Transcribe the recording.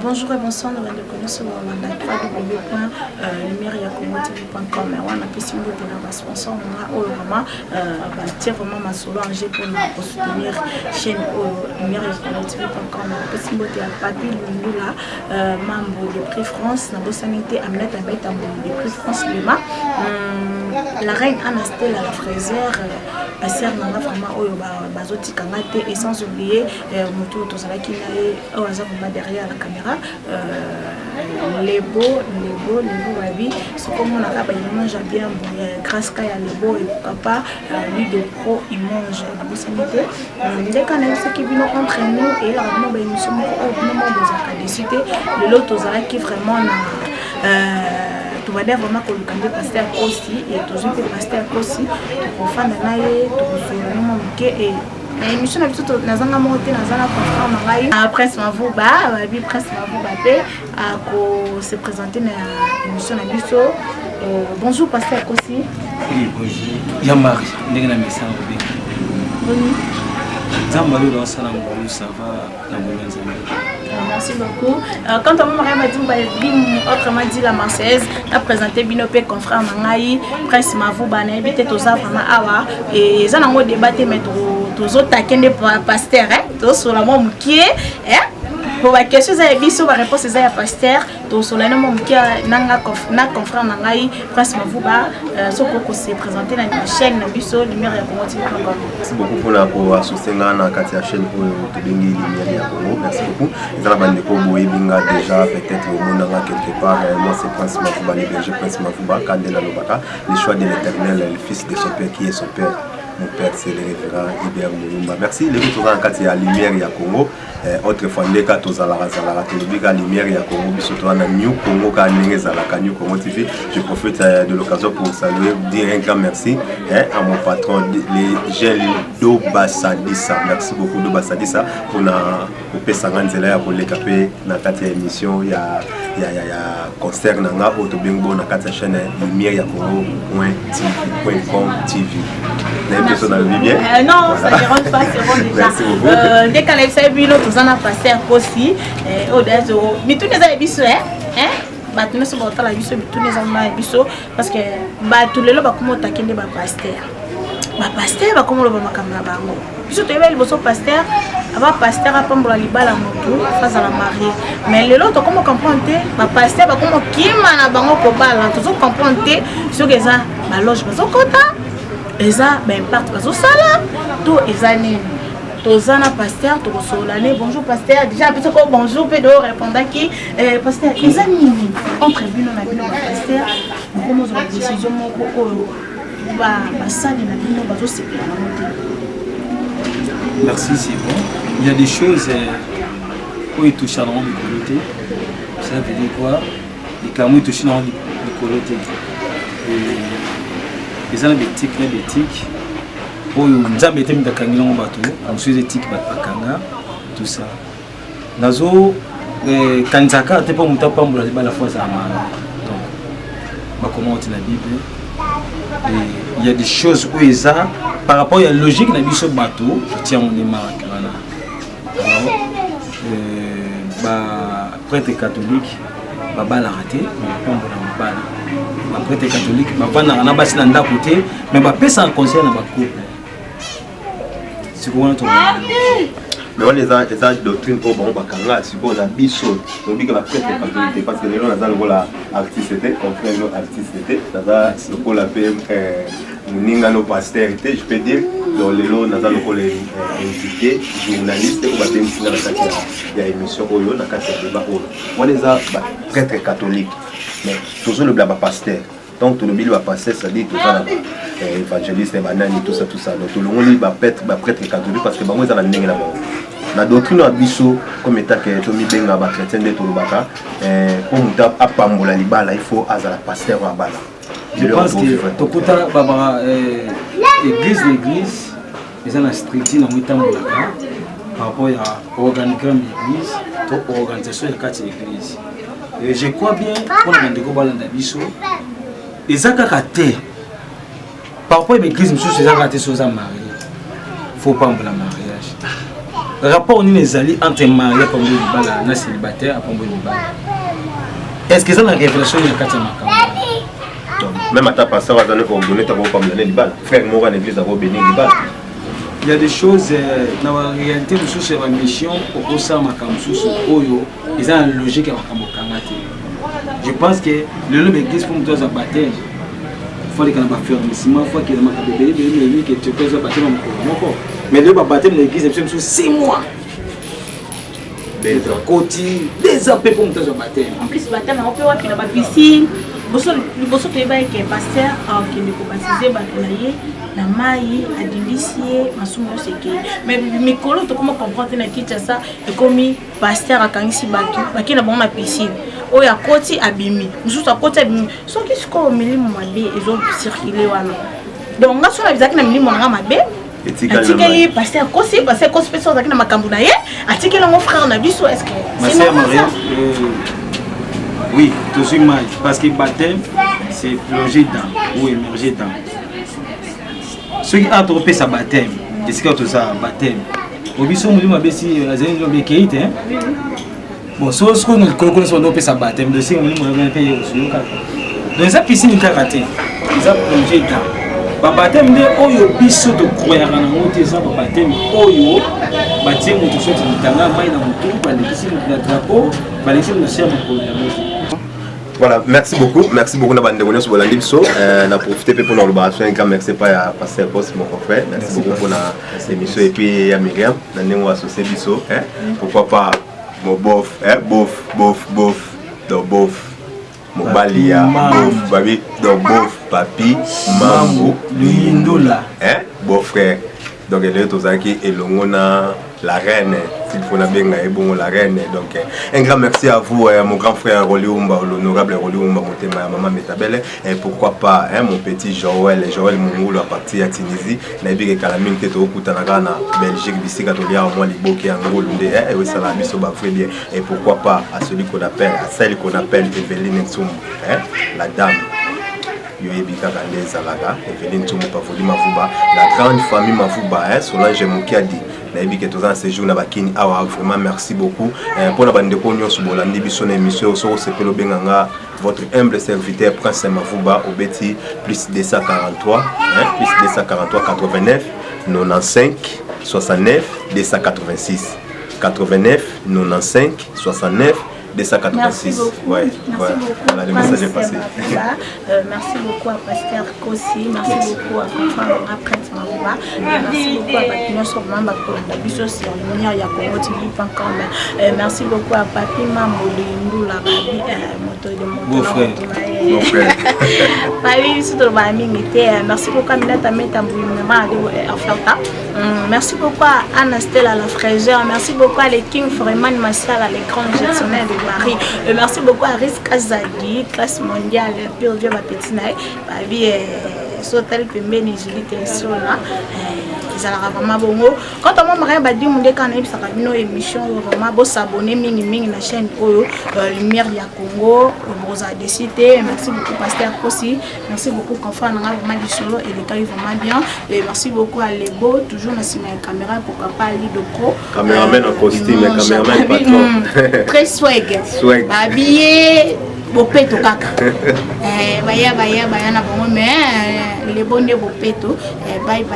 Bonjour et bonsoir, nous allons connaître www.lumiereyakomotv.com. On a pu signer de sponsor, on a vraiment vraiment ma solo en jeu pour soutenir chaîne lumiereyakomotv.com. On a pu signer de Papi Lundula, membre de Prix France, dans sanité Aminat Abet, de Prix France Lima. La reine Anastel à la fraisière, la sœur Nana vraiment Bazoti Kangate, et sans oublier Moto Tozalaki derrière la caméra. Les beaux, Babi, ce qu'on a là, il mange bien, grâce à les beaux et papa, lui de pro, il mange la possibilité. Dès qu'on a ce qui vient entre nous, et là, nous sommes au moment de la cité, le lot Tozalaki vraiment. Tu vas dire vraiment que le candidat pasteur aussi et toujours que pasteur aussi pour faire des naïs pour se remonter et l'émission a plutôt dans un monté dans un conférence naïs après ce Mavouba vie presque Mavouba à se présenter dans l'émission à Bisso. Bonjour pasteur aussi. Oui bonjour. Yamari ndenge na message bien. Bonjour. Zambalo dans ça va la bonne. Merci beaucoup. Quand on m'a dit autrement dit la Marseillaise a présenté Binopé confrère Mangaï, Prince Mavouba na habité aux vraiment awa et ça n'a pas débatté mais tous autres taquins des pasteurs hein, tous sur la mort qui est hein. Pour la question ça est biso la réponse c'est à pasteur tous sur la mort qui nanga confrère Mangaï, Prince Mavouba soko s'est présenté dans la chaîne na biso lumière ya Congo TV. Merci beaucoup pour la soutenir na katia chaîne pour Tobengi lumière ya Congo. Merci beaucoup. Ils ont bandé pour Boebinga déjà peut-être au monde quelque part. Moi c'est Prince Mavouba, le berger Prince Mavouba, Kandela Lobaka, le choix de l'Éternel, le fils de son père qui est son père. Mon père c'est le révérend Hubert Moulumba. Merci. Les autres dans katia lumière ya Congo. Autrefois les cas Tozala télévision lumière ya Congo bisoto na New Congo ka nengeza la New Congo TV. Je profite de l'occasion pour saluer, dire un grand merci à mon patron les Geldo Bassadissa. Merci beaucoup de Bassadissa pour na Pesanganzela pour les capé na katia émission ya concert nanga autobingbo na katia chaîne lumière ya Congo.tv.com TV. Non, ça ne dérange pas, c'est bon déjà. Dès qu'elle a fait nous en a passé un aussi. Mais tous les abysses, hein? Nous sommes en train de faire tous les abysses parce que tous les lois comme on t'a qu'un pasteur. Pasteur, comme on le voit ma caméra. Si tu es le pasteur, avant pasteur à prendre la libala moto face à la mariée. Mais les autres comment comprendre? Pasteur, comme qui m'a bango pour balan, toujours comprendre ce que ça, ma loge, mais au côté. Et ça, ben partent pas au salon. Tout est année. Tozana pasteur, tout l'année. Bonjour pasteur. Déjà petit peu bonjour, peut répondre qui pasteur. Les amis, on prévient on a vu le pasteur. Comment on a décision mon Merci, c'est bon. Il y a des choses où ils touchent à l'anticolité. Ça veut dire quoi? Les camoufles touchent à l'anticolité. Et ça, les tics, où nous avons été mis dans le bateau, on suit les tics, tout ça. Nazo, Kanzaka, tu peux monter pour la fois à donc, comment on dit la Bible? Il y a des choses où ils ont, par rapport à la logique, la Bible bateau, je tiens mon émarque. Prêtre catholique, baba l'a raté, mais on va prêtre catholique, on a passé dans côté, mais on peut s'en conseiller dans le couple. C'est comment on mais on les a doctrines au bon bakanga si on a biso on dit que la prêtre catholique parce que les gens ont le artiste était confrère nos artiste était ça le pour la PM muninga no pasteur était je peux dire dans les lots dans le rôle invité journaliste ou battre ici dans la carte il y a émission oyo na carte débat oyo on les a prêtre catholique mais toujours le blabla pasteur. Donc tout le monde va passer, ça dit tout ça, évangéliste, banani, tout ça. Donc tout le monde va prêtre catholique parce que bah moi ça la n'engue là-bas. La doctrine a biso comme état que Tommy Benga va chrétien de tout le baka, pour nous à pambola libala il faut azala pasteur à bala. Je pense que Tokota baba l'église, ils ont la structure dans le temps par rapport à l'organigramme de l'église, toute organisation de la l'église. Et je crois bien qu'on a des gros dans biso. Les accatés par rapport à l'église, monsieur, ces accatés sont mariés. Il ne faut pas me la mariage. rapport ni les alliés entre marié pour le libala na célibataire pour le libala est-ce que ça la révélation de Katia Makamba même à ta pasteur à donner pour donner ta voix comme le libala frère Mora l'église a béni libala. Il y a des choses dans la réalité de sur la mission au ça Makamba sous oyo ils ont une logique à Makamba Kangati. Je pense que le nom église pour nous à baptême il faut qu'il y ait un fermissement il faut qu'il y ait un bébé que tu peux baptême mais le baptême de l'église c'est sur 6 mois. Côté des appels pour nous à baptême. En plus baptême on peut voir qu'il y a une piscine. Bosso tu vas que pasteur qui ne peut baptiser batulaye na mai adilisie masumo seke mais mikolo to comment comprendre na Kinshasa et comme pasteur akangisi batu baki na bon na piscine oya koti abimi mususu akoti abimi so ki siko milimo mabe ezo circuler wana donc nga so na bizaki na milimo nga mabe atikeli pasteur kosi personne zaki na makambu na ye atikeli mon frère na biso est-ce que c'est Maria oui, tout suis mal parce que baptême c'est plonger dans ou émerger dans. Ceux qui ont trompé sa baptême, est-ce que tout ça baptême? Au biso nous m'a bessi la zone de Bekeite hein. Bon, ce qu'on nous connaissons trompé sa baptême, de ces nous m'a payé sur le cas. Dans sa piscine karaté, ils ont plongé dans. Ba baptême de oyo biso de croire na moto ça ba baptême oyo baptême tout ça tanga mai na moto ba lekisi na drapeau ba lekisi na cher pour voilà, merci beaucoup na bande de sur Bolandi biso na profiter pour notre relation et merci pas à passer poste mon frère merci beaucoup pour la émission et puis à Myriam na nengo associé biso pourquoi pas mon bof do bof Mobalia bof babi do bof papi mambo luindula beau frère donc elle est aux acquis et l'ongona la reine s'il faut la bien bon la reine donc un grand merci à vous mon grand frère Roliumba l'honorable Roliumba Motema maman Metabelle et pourquoi pas mon petit Joël Moumoulou à partir à Tunisie na bique kalamine que to kutana na Belgique bisi katolia au moins liboki angolo ndé et oui ça la biso ba frère bien et pourquoi pas à celui qu'on appelle à celle qu'on appelle Evelyne Ntsum la dame Yoebika Kandeza Laga, Evelyne Tsumu Pavoli Mafuba, la grande famille Mafuba, Solange Mokiadi, Naïbi qui est dans ce séjour Nabakini Awa, vraiment merci beaucoup. Pour la bande de Pognon sur Bolandi, Bisson émission, c'est Pelo Benganga, votre humble serviteur Prince Mafuba, au Betty, plus 243, plus 243, 89, 95, 69, 286, 89, 95, 69, 286. Ouais, voilà, le message est passé. Merci beaucoup à Pasteur Kossi, merci beaucoup à Confrère Prince Mafuba, merci beaucoup à Patino Sormamba pour la biso sur lumière ya Congo TV.com. Merci beaucoup à Papi Mambo la babi moto de mon frère. Papi sur ba mingité. Merci beaucoup à Minata Metamboulema Aflata. Merci beaucoup à Anastella la fraîcheur. Merci beaucoup à les King Freeman Massal à l'écran gestionnaire de Marie. Merci beaucoup à Risk Azadi, classe mondiale, pure vieux petit naï. Babi Sotel Pembeni Jilite Sola. Ils allaient vraiment bongo. Quand on m'a dit mon décanné, ça va une émission vraiment beau s'abonner mini la chaîne Lumière ya Congo. Vous a décidé. Merci beaucoup Pasteur Kossi. Merci beaucoup Confrère vraiment du solo et les cas vraiment bien. Et merci beaucoup à Lebo toujours dans la caméra pour pas aller de pro. Caméraman en costume, caméraman patron. Très swag. Habillé. Bopeto kaka baya na bongo mais les bons de bopeto bye